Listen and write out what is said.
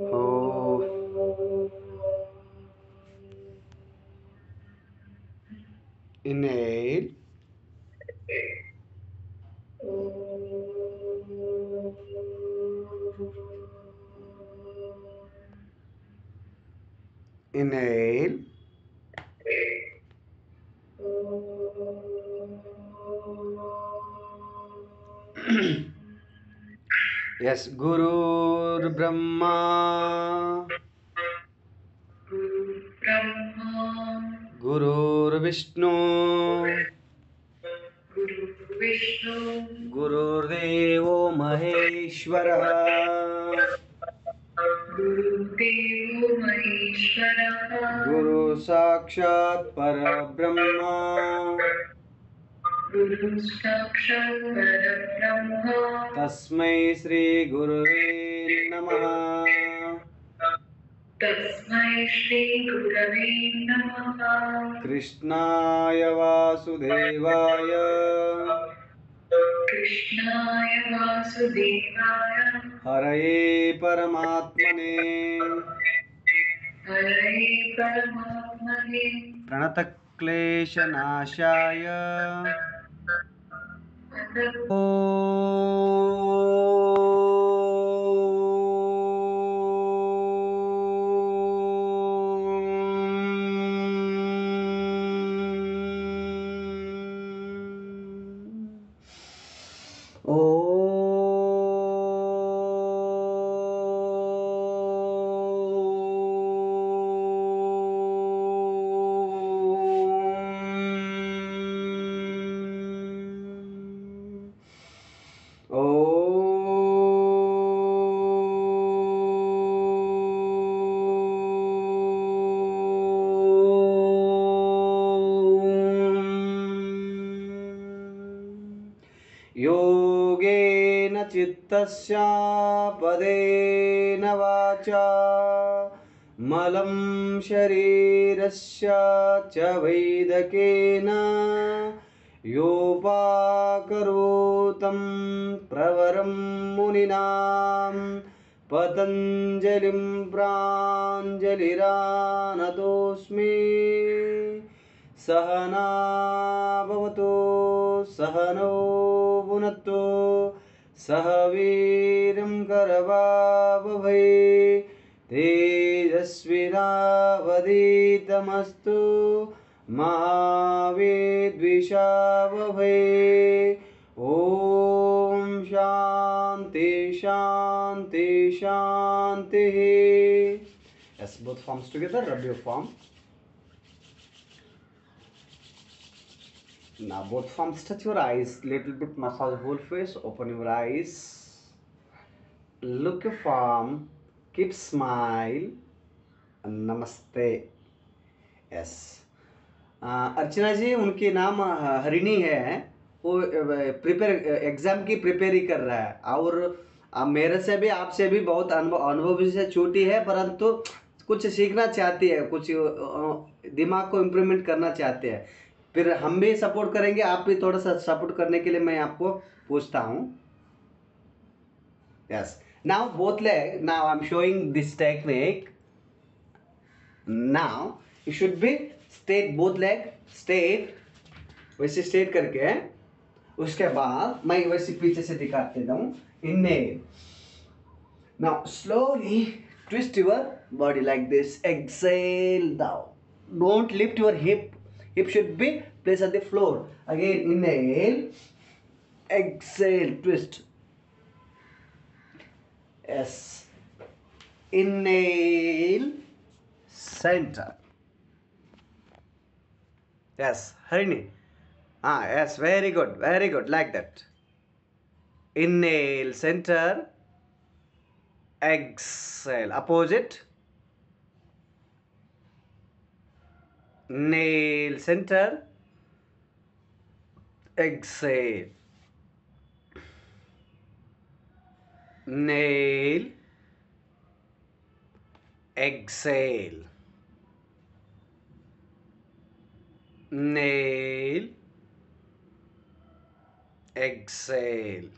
Oh. Inhale. Inhale. Yes, Gurur Brahma, Gurur Vishnu, Gurur Devo Maheshwara, Guru Sakshat Parabrahma, Tasmai Shri Gurave Namaha. Krishnaya Vasudevaya, Hare Paramatmane, Pranatakleshanashaya, योगेन चित्तस्य पदेन वाचा मलं शरीरस्य च वैदकेन योपाकरोतं प्रवरं मुनीनां पतञ्जलिं प्राञ्जलिरानतोऽस्मि सहना भवतु सहनौ भुनक्तु सह वीर्यं करवावहै तेजस्विनावधीतमस्तु मा विद्विषावहै ॐ शान्ति शान्ति शान्तिः. Yes, both forms together. Rub your palm. Now both palms touch your eyes. Little bit massage whole face. Open your eyes. Look your palm. Keep smile. Namaste. Yes. अर्चना जी, उनके नाम हरिणी है. वो प्रिपेयर एग्जाम की प्रिपेयर ही कर रहा है. और मेरे से भी आपसे भी बहुत अनुभव से छोटी है, परंतु कुछ सीखना चाहती है, कुछ दिमाग को इम्प्रूवमेंट करना चाहते हैं. फिर हम भी सपोर्ट करेंगे, आप भी थोड़ा सा सपोर्ट करने के लिए मैं आपको पूछता हूँ. Yes, now both leg. Now I am showing this technique. Now you should be straight, both leg straight, वैसे स्ट्रेट करके. उसके बाद मैं वैसे पीछे से दिखा देता हूँ. Inhale. Now slowly twist your body like this. Exhale down. Don't lift your hip. Hip should be placed at the floor. Again inhale, exhale, twist. Yes. Inhale, center. Yes, Harini. Yes, very good, like that. Inhale, center. Exhale, opposite. Inhale, center. Exhale. Inhale. Exhale. Inhale. Exhale.